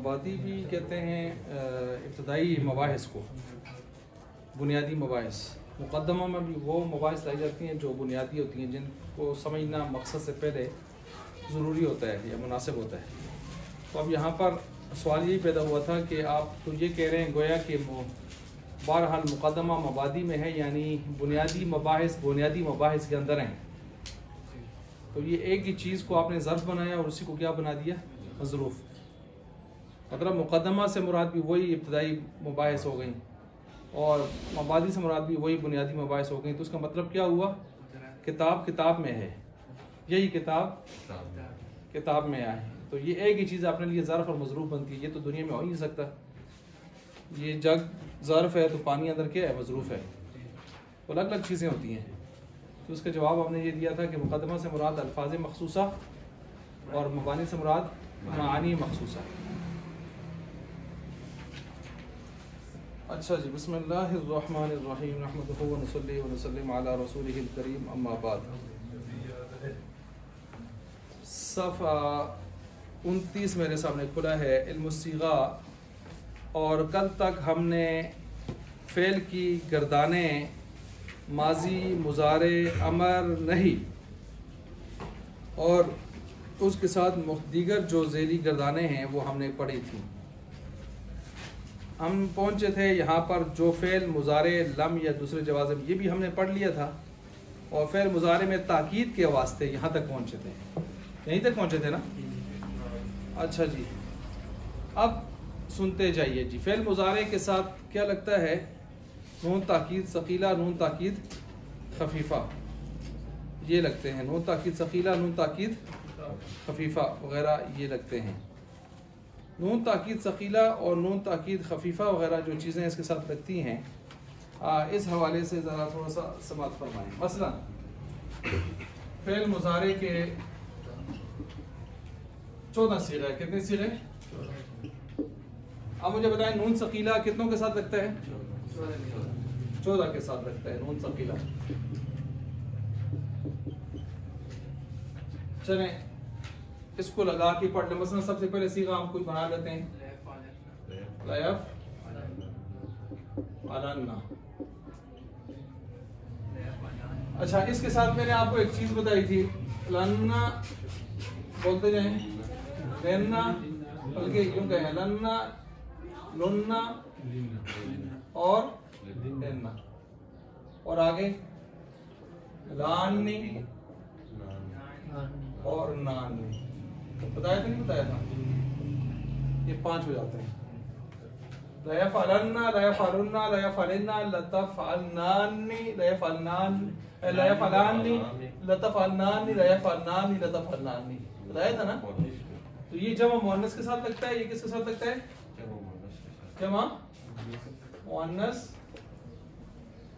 मबादी भी कहते हैं इब्तदाई मबाहिस को, बुनियादी मबाहिस। मुक़द्दमा में भी वो मबाहिस लाई जाती हैं जो बुनियादी होती हैं, जिनको समझना मकसद से पहले ज़रूरी होता है या मुनासिब होता है। तो अब यहाँ पर सवाल यही पैदा हुआ था कि आप तो ये कह रहे हैं गोया कि बहरहाल मुक़द्दमा मबादी में है, यानी बुनियादी मबाहिस के अंदर हैं। तो ये एक ही चीज़ को आपने ज़र्फ़ बनाया और उसी को क्या बना दिया, मज़रूफ़। मतलब मुक़द्दमा से मुराद भी वही इब्तदाई मबाहिस हो गई और मबादी से मुराद भी वही बुनियादी मबाहिस हो गई। तो उसका मतलब क्या हुआ, किताब में है, यही किताब में आए। तो ये एक ही चीज़ अपने लिए ज़र्फ़ और मज़रूफ़ बनती है। ये तो दुनिया में हो ही नहीं सकता। ये जग ज़र्फ़ है तो पानी अंदर क्या है, मज़रूफ़ है। तो अलग अलग चीज़ें होती हैं। तो उसका जवाब हमने ये दिया था कि मुक़द्दमा से मुराद अल्फाज़ मखसूसा और मबानी से मुराद मानी मखसूसा। अच्छा जी, बिस्मिल्लाहिर्रहमानिर्रहीम, नहमदुहु व नुसल्ली व नुसल्लिम अला रसूलिहिल करीम, अम्मा बाद। सफ़ा 29 मेरे सामने खुला है, इल्मुस्सिगा। और कल तक हमने फ़ेल की गर्दानें माजी, मुज़ारे, अमर, नहीं और उसके साथ दीगर जो ज़ेली गर्दानें हैं वो हमने पढ़ी थी। हम पहुँचे थे यहाँ पर जो फ़ेल, मुज़ारे, लम या दूसरे जवाज़िम, ये भी हमने पढ़ लिया था। और फ़ेल मुज़ारे में ताकीद के वास्ते यहाँ तक पहुँचे थे, यहीं तक पहुँचे थे ना। अच्छा जी, अब सुनते जाइए जी। फ़ेल मुज़ारे के साथ क्या लगता है, नून ताकीद सकीला, नून ताकीद खफीफ़ा, ये लगते हैं। नून ताकीद सकीला, नून ताकीद खफीफ़ा वगैरह ये लगते हैं। नून ताकीद सकीला और नून ताकीद खफीफ़ा वगैरह जो चीज़ें इसके साथ लगती हैं, इस हवाले से ज़रा थोड़ा सा समाअत फरमाएँ। मसलन फ़ेल मुज़ारे के 14 सीग़े, कितने सीग़े? अब मुझे बताएं, नून सकीला कितनों के साथ लगता है? 14 के साथ लगता है नून सकीला। चलें इसको लगा के पढ़ लें। मसलन सबसे पहले सीगा हम कुछ बना लेते हैं, लयफ अलन्ना। अच्छा, इसके साथ मैंने आपको एक चीज बताई थी, लन्ना बोलते जाएं, लेन्ना, बल्कि यूं कहें लन्ना, लुन्ना और लेन्ना, और आगे लानी और नानी। बताया था नहीं बताया था? ये 5 हो जाते हैं। लयफअलन्ना, लयफअलुन्ना, लयफअलिन्ना, लतफअलनानी, लयफअलनानी, लयफअलानी, लतफअलनानी, लयफअलनानी, लतफअलनानी। बताया था ना। तो ये जमा मुअन्नस के साथ लगता है, ये किसके साथ लगता है? जमा मुअन्नस,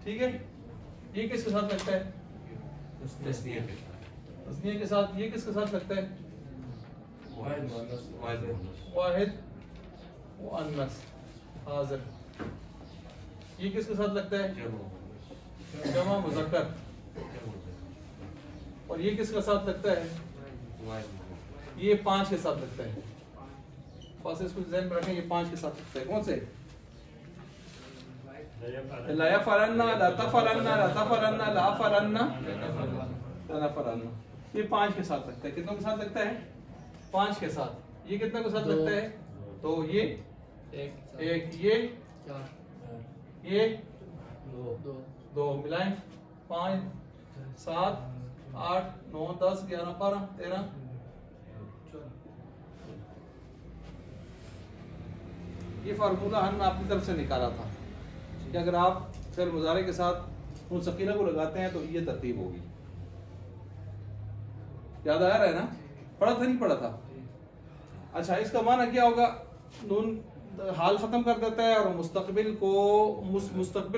ठीक है। ये किसके साथ लगता है? तस्नीया के साथ। ये किसके साथ लगता है? वाहिद मुअन्नस हाज़िर। ये किसके साथ लगता है? जमा मुज़क्कर। और ये किसके साथ लगता है? ये 5 के साथ लगता है। बस इसको ज़हन में रखें, ये 5 के साथ लगता है। कौन से? लयफअलन्ना, लतफअलन्ना, लतफअलन्ना, लाफअलन्ना, लनफअलन्ना। ये 5 के साथ लगता है। कितनों के साथ लगता है? 5 के साथ। ये कितने के साथ लगता है? तो ये एक, ये 2 मिलाएं, 5, 7, 8, 9, 10, 11, 12, 13। ये फार्मूला हमने आपकी तरफ से निकाला था कि अगर आप फिर मुज़ारे के साथ उन सकीला को लगाते हैं तो ये तरतीब होगी। याद आ रहा है ना? पढ़ा था नहीं पढ़ा था? अच्छा, इसका माना क्या होगा? नून हाल खत्म कर देता है और मुस्तकबिल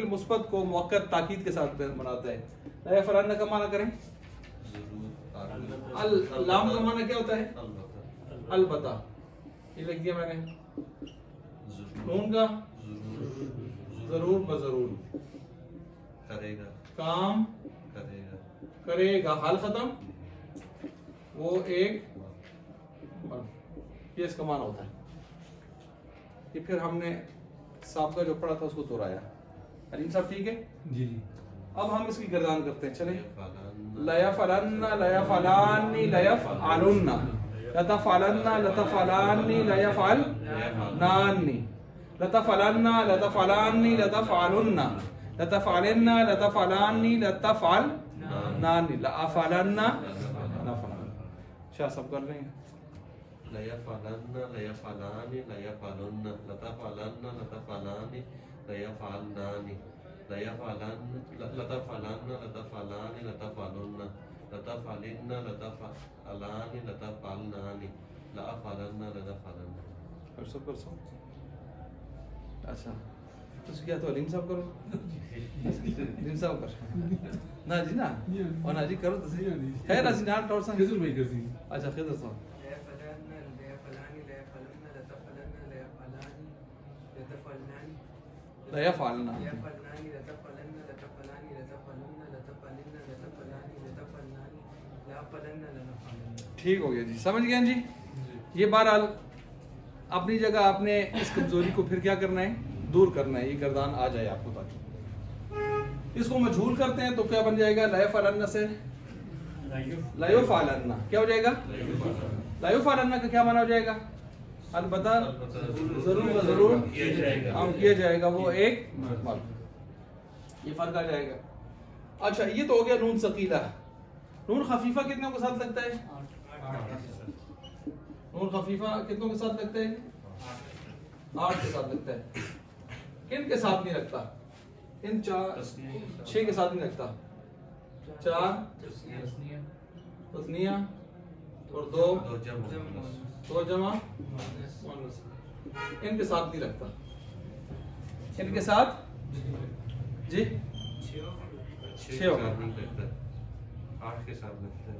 मुस्बत को मुअक्कद ताकीद के साथ बनाता है। लयफअलन्ना का माना करें, लाम का माना क्या होता है? अलबत्ता। ये लिख दिया मैंने। नून का जरूर बजरूर, करेगा, काम करेगा, हाल खत्म, वो एक, ये इसका माना होता है। ये फिर हमने साबका जो पढ़ा था उसको दोहराया। अलीम साहब ठीक है जी जी। अब हम इसकी गर्दान करते हैं। चले लयफलन्ना लयफलानी लयफअलुन्ना लतफलन्ना लतफलानी लयफअलनानी लतफलन्ना लतफलानी लतफअलुन्ना लतफअलन्ना लतफलानी लतफअलनानी लअफलन्ना लफलन। शाह सब कर रहे हैं। लयफलन्ना लयफलानी लयफलुन्ना लतफलन्ना लतफलानी लयफअलनानी लयफलन्ना लतफलन्ना लतफलानी लतफलुन्ना लतफलिन्ना लतफअलानी लतफअलनानी लअफलन्ना लतफलन्ना। कर सो अच्छा तो क्या तो अलीम साहब करो अलीम साहब कर ना जी ना और ना जी करो तो सही है ना जी ना टॉर सा खिजर भाई कर दी। अच्छा खिजर साहब लयफअलना ठीक हो गया जी, समझ गए जी। ये बहरहाल अपनी जगह आपने इस कमजोरी को फिर क्या करना है, दूर करना है, ये गर्दान आ जाए आपको। ताकि इसको मजहूल करते हैं तो क्या बन जाएगा, लयफअलन्ना से लयफअलन्ना क्या हो जाएगा, लयफअलन्ना का क्या माना हो जाएगा, अलबत्ता जरूर हम किया जाएगा, वो एक ये फर्क आ जाएगा। अच्छा ये तो हो गया नून सकीला। नून खफीफा कितनों के साथ लगता है, नून खफीफा कितनों के साथ लगता है, 8 के साथ लगता है। किन के साथ नहीं लगता, इन 4 6 के साथ नहीं लगता। 4 तस्निया और 2 जमा इनके साथ नहीं लगता, इनके साथ जी 6 होगा, 8 के साथ लगता है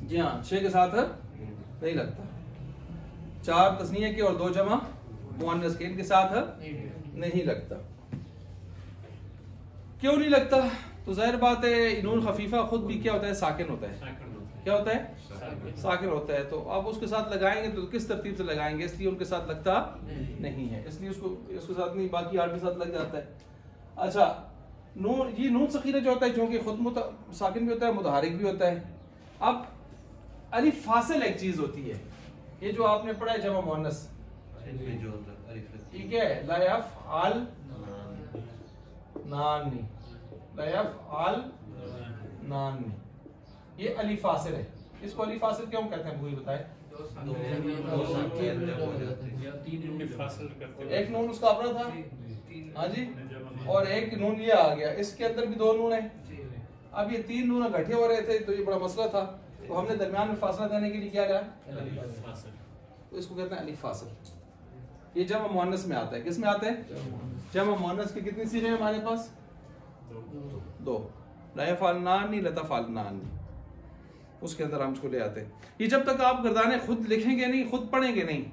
जी हाँ 6 के साथ नहीं लगता। 4 तस्निया के और 2 जमा मुअन्नस के, इनके साथ नहीं लगता। क्यों नहीं लगता, तो जाहिर बात है नून खफीफा खुद भी क्या होता है, साकिन होता है। क्या होता है, साकिन होता है। तो अब उसके साथ लगाएंगे तो किस तरतीब से लगाएंगे, इसलिए उनके साथ लगता नहीं है, इसलिए उसके साथ नहीं, बाकी 8 के साथ लग जाता है। अच्छा नून, ये नून सकीला जो होता है, जो कि खुद साकिन भी होता है, मुतहरिक भी होता है। अब अलिफ फासिल एक चीज होती है, ये जो आपने पढ़ा है जमा मुअन्नस, ठीक है, ला यफ़अल नानी, ला यफ़अल नानी, ये अलिफ फासिल है। इसको अलिफ फासिल क्यों कहते हैं, वही बताए। एक नून उसका अपना था, हाँ जी, और एक नून ये आ गया, इसके अंदर भी 2 नून है। अब ये 3 नून इकट्ठे हो रहे थे तो ये बड़ा मसला था, तो हमने दरमियान में फासला देने के लिए क्या किया, तो इसको कहते हैं अलिफ फासिल। ये जमा मुअन्नस में आता है, किस में आता है, जमा मुअन्नस की कितनी सीगें हैं हमारे पास, 2, ला यफ़अलनानी लतफ़अलनानी, उसके अंदर हम इसको ले आते हैं। ये जब तक आप गर्दाने खुद लिखेंगे नहीं, खुद पढ़ेंगे नहीं,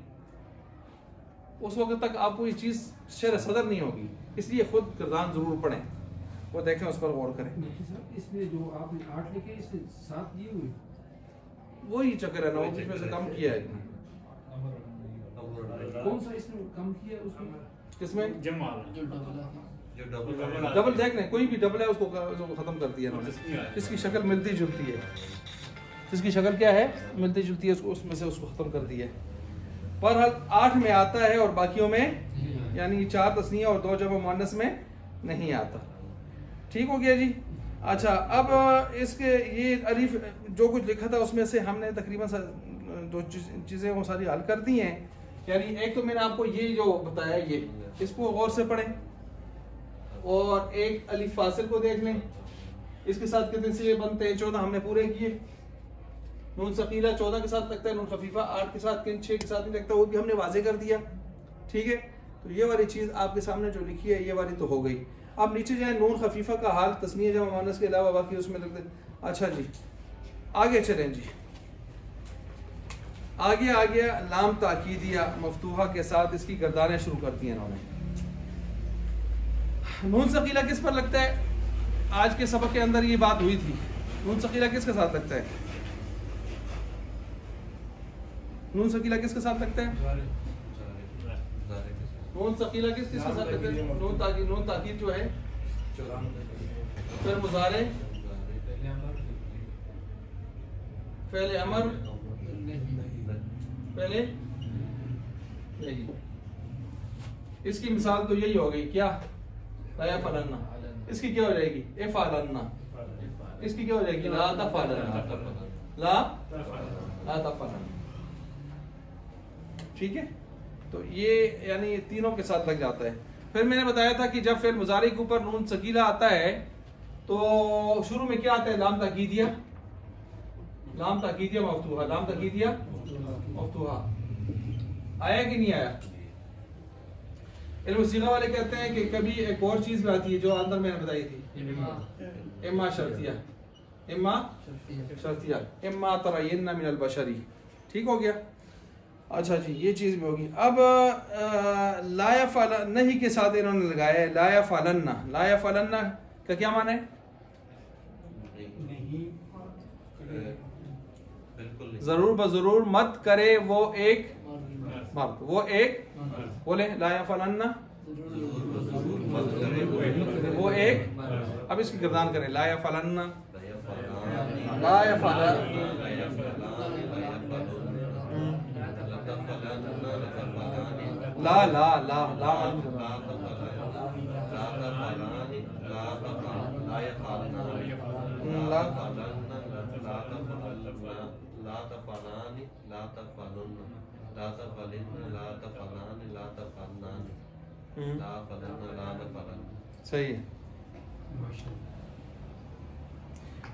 उस वक्त तक आपको ये चीज शेर सदर नहीं होगी, इसलिए खुद गर्दान जरूर पढ़ें, वो देखें, उस पर गौर करें। इसमें जो आपने 8 लिखे, इसमें 7 दिए हुए, वही चक्कर है ना, वो इसमें से कम किया है। कौन सा इसमें कम किया, उसमें किसमें जो डबल देख लें, कोई भी डबल है उसको खत्म कर दिया ना, जिसकी शक्ल मिलती जुलती है, जिसकी शक्ल क्या है, मिलती जुलती है, उसमें से उसको खत्म कर दिया। पर 8 में आता है और बाकियों में, यानी 4 तस्निया और 2 जमा मुअन्नस में नहीं आता। ठीक हो गया जी। अच्छा अब इसके ये अलिफ जो कुछ लिखा था उसमें से हमने तकरीबन 2 चीज़ें वो सारी हल कर दी हैं। यानी एक तो मैंने आपको ये जो बताया, ये इसको गौर से पढ़ें, और एक अलिफ फासिल को देख लें, इसके साथ कितने से बनते हैं, 14 हमने पूरे किए। नून सकीला 14 के साथ लगता है, नून खफीफा 8 के साथ, 6 के साथ नहीं लगता, वो भी हमने वाजे कर दिया। ठीक है, तो ये वाली चीज़ आपके सामने जो लिखी है, ये वाली तो हो गई। अब नीचे जाए, नून खफीफा का हाल तस्नीया जमा मुअन्नस के अलावा बाकी उसमें लगते। अच्छा जी आगे चलें जी, आगे आ गया लाम ताकीदिया मफ्तूहा के साथ इसकी गर्दानें शुरू कर दी इन्होंने। नून सकीला किस पर लगता है, आज के सबक के अंदर ये बात हुई थी। नून सकीला किसके साथ लगता है, नून सकीला किसके साथ लगता है, नून सकीला किसके साथ कहते हैं? नून ताकीद जो है। फिर मुजारे पहले अमर पहले नहीं। इसकी मिसाल तो यही हो गई क्या? ला यफ़अलन्ना। इसकी क्या हो जाएगी? इफ़अलन्ना। इसकी क्या हो जाएगी? ला तफ़अलन्ना। ला तफ़अलन्ना। ठीक है, तो ये यानी तीनों के साथ लग जाता है। फिर मैंने बताया था कि जब फिर मुजारे के ऊपर नून सकीला आता है तो शुरू में क्या आता है? लाम ताकीदिया, लाम ताकीदिया मफ्तूहा, लाम ताकीदिया मफ्तूहा। आया कि नहीं आया? इल्म सीगा वाले कहते हैं कि कभी एक और चीज भी आती है जो अंदर मैंने बताई थी, इम्मा शर्तिया, इम्मा शर्तिया, इम्मा तरयन्ना मिनल बशरी। ठीक हो गया? अच्छा जी, ये चीज भी होगी। अब ला यफ़अल नहीं के साथ इन्होंने लगाया है ला यफ़अलन्ना। ला यफ़अलन्ना का क्या माना है? जरूर बजरूर मत करे वो एक मर्द, वो एक बोले ला यफ़अलन्ना, वो एक। अब इसकी गर्दान करें ला यफ़अलन्ना, ला यफ़अलन्ना, ला ला ला ला सही है।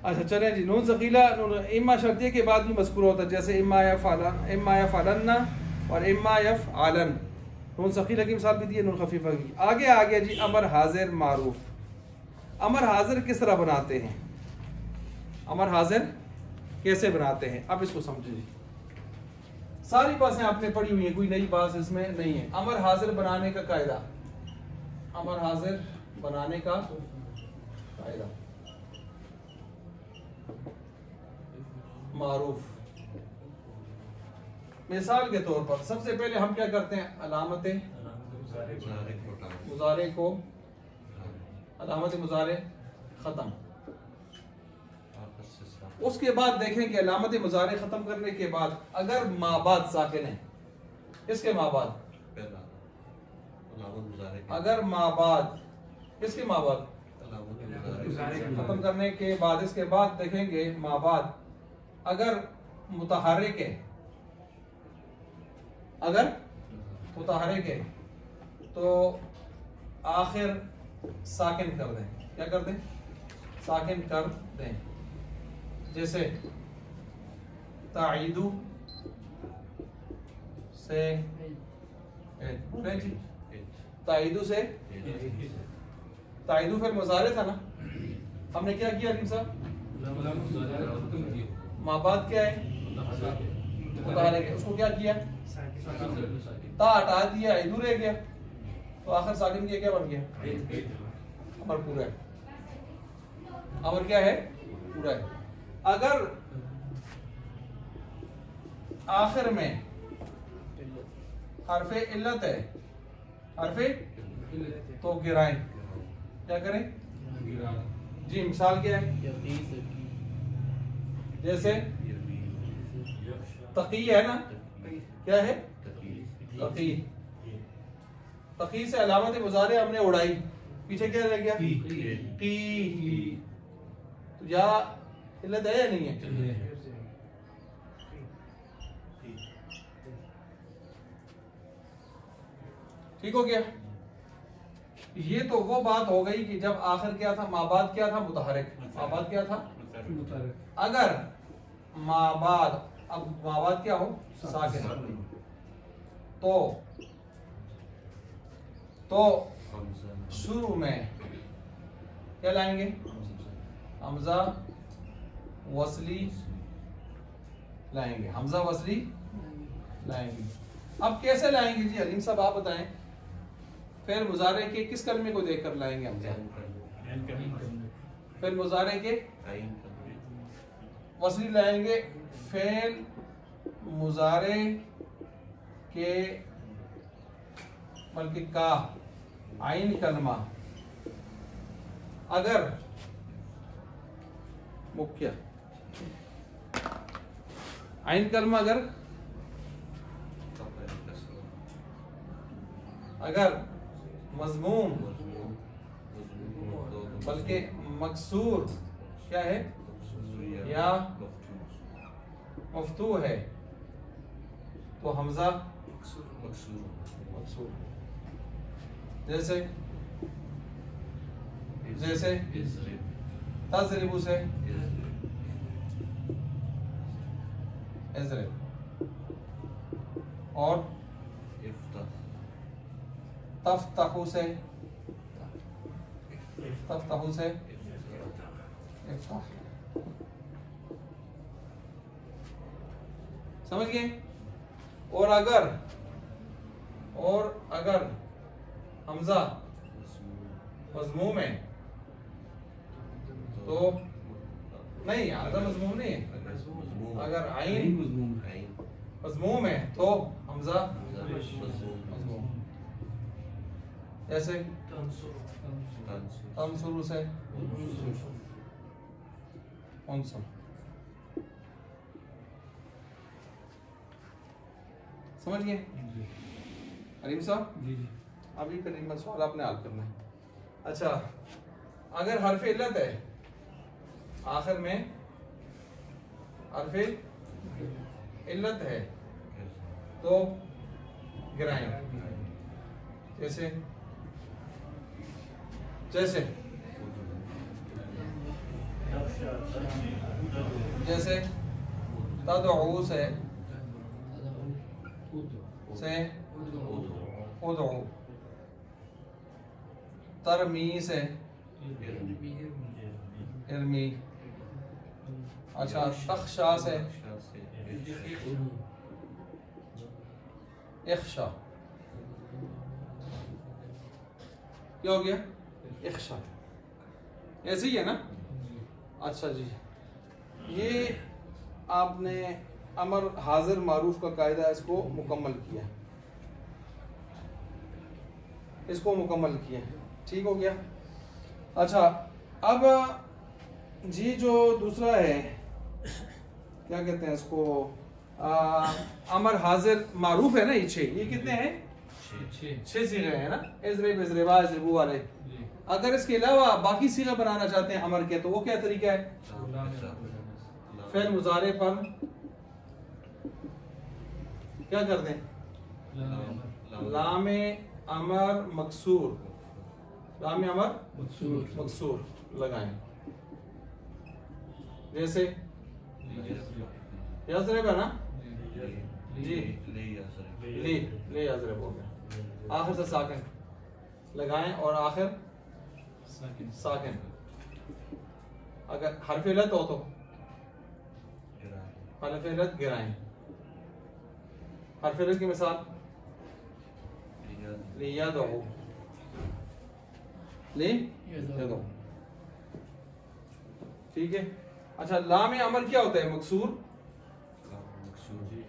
अच्छा चलें जी, नून सकीला इम्मा शर्तिया के बाद भी मज़कूर होता है, जैसे इम्मा यफ़अलन्ना और इम्मा यफ़अलन। नून सकीला की मिसाल भी दी है, नून खफीफा की। आगे आ गया जी अमर हाजिर मारूफ। अमर हाजिर किस तरह बनाते हैं? अमर हाजिर कैसे बनाते हैं? अब इसको समझे जी। सारी बातें आपने पढ़ी हुई है, कोई नई बात इसमें नहीं है। अमर हाजिर बनाने का कायदा, अमर हाजिर बनाने का कायदा मारूफ। मिसाल के तौर पर सबसे पहले हम क्या करते हैं? अलामत मुजारे को, अलामत मुजारे खत्म। उसके बाद देखें कि अलामत मुजारे खत्म करने के बाद अगर माबाद साकिन है, इसके माबाद, अगर माबाद इसके माबाद खत्म करने के बाद, इसके बाद देखेंगे माबाद अगर मुतहर्रिक है, अगर मुतहर्रिक है तो आखिर साकिन कर दें। क्या कर दें? साकिन कर दें। जैसे ताईदु से ताईदु से, ताईदु फिर मुजारे था ना, हमने क्या किया अलीम साहब? माबाद क्या है? मुतहर्रिक है, उसको क्या किया? ता हटा दिया, इदू रह गया, तो आखिर साकिन किया, क्या बन गया? अमर पूरा है। अमर क्या है? पूरा है। अगर आखिर में हरफे इल्लत है, हरफे तो गिराएं। क्या करें जी? मिसाल क्या है? जैसे तकी है ना, क्या है? तकी। तकी से अलामत मुजारे हमने उड़ाई, पीछे क्या रह गया? की। तो या इल्लत है या नहीं है? ठीक हो गया? ये तो वो बात हो गई कि जब आखिर क्या था? माबाद क्या था? मुतहर्रिक। माबाद क्या था? अगर माबाद, अब माबाद क्या हो? साकिन, तो शुरू में क्या लाएंगे? हमजा वसली लाएंगे, हमजा वसली लाएंगे। अब कैसे लाएंगे जी? अलीम साहब आप बताएं। फिर मुजारे के किस कलमे को देखकर लाएंगे हमजा? फिर मुजारे के वसली लाएंगे। फेल मुजारे के बल्कि का, आइन कलमा अगर मुख्य, आइन कलमा अगर मजमूम बल्कि मकसूर क्या है या मफ्तू है तो हमजा मकसूर। जैसे जैसे तज़रिबु से इज़रिब, और तफ्तहु से इफ्ताह। समझ गए? और अगर हमजा मज़मूम है तो नहीं, हमजा मज़मूम नहीं है। अगर आइन मज़मूम है तो हमजा मज़मूम। जैसे तंसुरु से उनसुर। समझ गए अलीम साहब? अभी करीबन सवाल आपने हल करना है। अच्छा, अगर हर्फ इल्लत है, आखिर में हर्फ इल्लत है तो गिराएं। जैसे जैसे जैसे तदऊ से उदऊ, तरमी से इरमी। अच्छा, तख्शा से इख्शा। क्या हो गया? इख्शा। ऐसे ही है ना? अच्छा जी, ये आपने अमर हाजिर मारूफ का कायदा इसको मुकम्मल किया, ठीक हो गया। अच्छा, अब जी जो दूसरा है क्या कहते हैं इसको, अमर हाजिर मारूफ है ना, ये कितने हैं? 6 सीगे हैं ना, इज़रिब, इज़रिबा, इज़रिबू वाले। अगर इसके अलावा बाकी सीगा बनाना चाहते हैं अमर के, तो वो क्या तरीका है? फ़िल मुज़ारे पर क्या कर दें? लामे अमर मकसूर, लामे अमर मकसूर लगाएं। जैसे यज़रिब है ना जी, ले यज़रिब हो गया। आखिर से साकिन लगाएं और आखिर साकिन। अगर हर्फ इल्लत हो तो हर्फ इल्लत गिराएं। हर्फ इल्लत की मिसाल लियदउ, ठीक है। अच्छा, लाम अमर क्या होता है? मकसूर।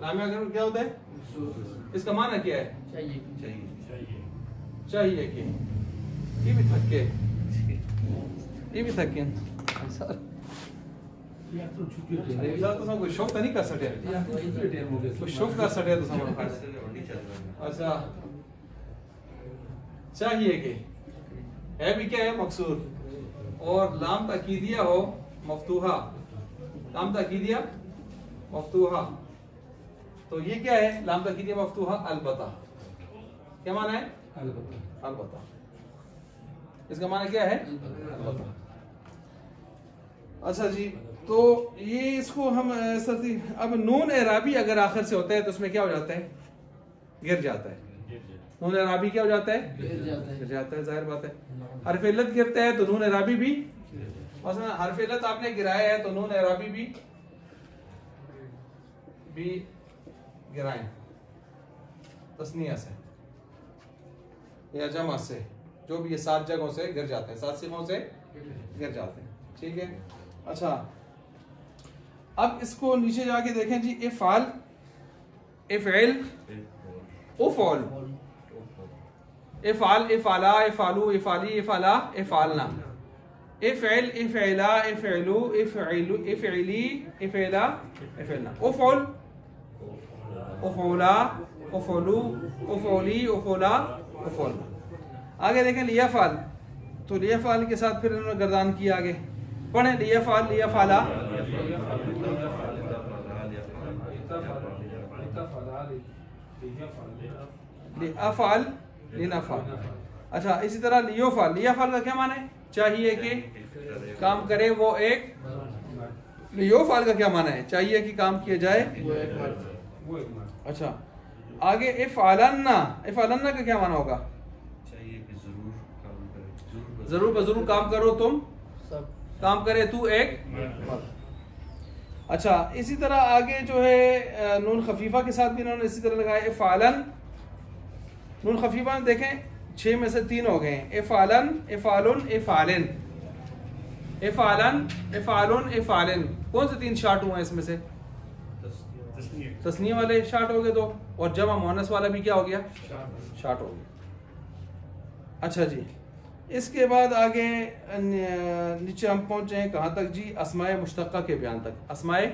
लाम अमर क्या होता है? इसका माना क्या है? चाहिए कि ये भी थक के तो कोई शौक नहीं कर सके, कोई शौक कर सके तो समझ। अच्छा, चाहिए कि है भी क्या है? मकसूर। और लाम ताकीदिया हो मफ्तूहा, लाम ताकीदिया मफ्तूहा, तो ये क्या है? लाम ताकीदिया मफ्तूहा अलबत्ता। क्या माना है? अलबत्ता। इसका माना क्या है? अलबत्ता। अच्छा जी, तो ये इसको हम अब नून एराबी अगर आखिर से होता है तो उसमें क्या हो जाता है? गिर जाता है। नून एराबी क्या हो जाता है? गिर जाता है, जाहिर बात है। हर्फ इल्लत गिरता है तो नून एराबी भी, मसलन हर्फ इल्लत आपने गिराया है तो नून एराबी भी गिराएं, तस्निया से या जमा से, जो भी ये 7 जगहों से गिर जाते हैं, 7 सीगों से गिर जाते हैं, ठीक है। अच्छा, अब इसको नीचे जाके देखें जी। इफ़ाल, इफ़इल, उफ़ौल, इफ़ाल, इफ़ाला, इफ़ालू, इफ़ाली, इफ़ाला, इफ़ालना। इफ़इल, इफ़इला, इफ़इलू, इफ़इलू, इफ़इली, इफ़इला, इफ़इलना। उफ़उल, उफ़उला, उफ़उलू, उफ़उली, उफ़उला, उफ़उलना। आगे देखें लियाफ़ाल, तो लियाफ़ाल के साथ फिर इन्होंने गर्दान किया आगे। पढ़ें लियाफ़ाल, लियाफ़ाला, लियाफ़ाल, लिनाफ़ाल। अच्छा, इसी तरह लियोफ़ाल, लियाफ़ाल का क्या माने? चाहिए कि काम करे वो एक। लियोफ़ाल का क्या माना है? चाहिए कि काम किया जाए। अच्छा, आगे इफ़अलन्ना, इफ़अलन्ना का क्या माना होगा? चाहिए कि जरूर काम करे, जरूर बजरूर काम करो तुम, काम करे तू एक। अच्छा, इसी तरह आगे जो है नून खफीफा के साथ भी इन्होंने इसी तरह लगाया इफ़ालन। नून खफीफा में देखें 6 में से 3 हो गए हैं। इफ़ालन, इफ़ालुन, इफ़ालिन। इफ़ालन, इफ़ालुन, इफ़ालिन। कौन से 3 शार्ट हुए हैं इसमें से? तस्नीय वाले शार्ट हो गए 2, और जमा मुअन्नस वाला भी क्या हो गया? शार्ट हो गया। अच्छा जी, इसके बाद आगे नीचे हम पहुंचे हैं कहाँ तक जी? अस्माए मुश्तक्का के बयान तक। अस्माए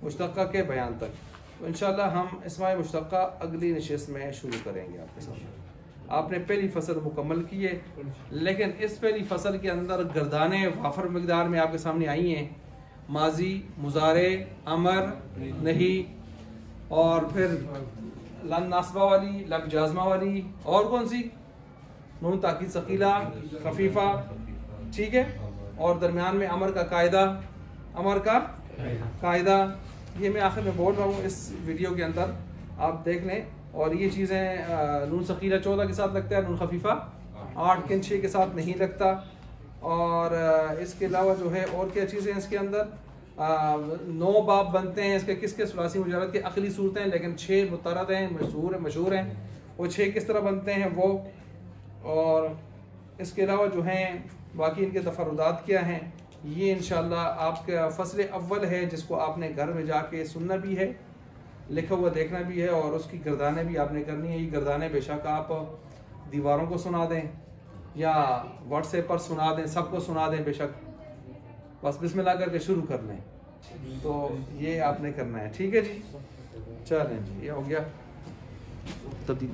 मुश्तक्का के बयान तक तो इंशाल्लाह हम अस्माए मुश्तक्का अगली नशिस्त में शुरू करेंगे आपके सामने। आपने पहली फसल मुकम्मल की है, लेकिन इस पहली फसल के अंदर गर्दाने वाफर मकदार में आपके सामने आई हैं। माजी, मुजारे, अमर, नहीं, और फिर लन नासबा वाली, लब जाजमा वाली, और कौन सी? नून ताकीद सकीला, खफीफा, ठीक है। और दरमियान में अमर का कायदा, अमर का कायदा। ये मैं आखिर में बोल रहा हूँ इस वीडियो के अंदर, आप देख लें। और ये चीज़ें नून सकीला 14 के साथ लगता है, नून खफीफा 8 के 6 के साथ नहीं लगता। और इसके अलावा जो है और क्या चीज़ें हैं इसके अंदर? 9 बाब बनते हैं इसके, किसके? सुलासी मुजारद के अकली सूरतें, लेकिन 6 मुतरद हैं, मशहूर हैं। वो 6 किस तरह बनते हैं वो, और इसके अलावा जो हैं बाकी इनके तफरुदात क्या हैं, ये इंशाल्लाह आपका फसल अव्वल है, जिसको आपने घर में जाके सुनना भी है, लिखा हुआ देखना भी है, और उसकी गर्दानें भी आपने करनी है। ये गर्दानें बेशक आप दीवारों को सुना दें या व्हाट्सएप पर सुना दें, सबको सुना दें बेशक, बस बिस्मिल्लाह करके शुरू कर लें। तो ये आपने करना है, ठीक है जी। चलें जी, ये हो गया तब्दील।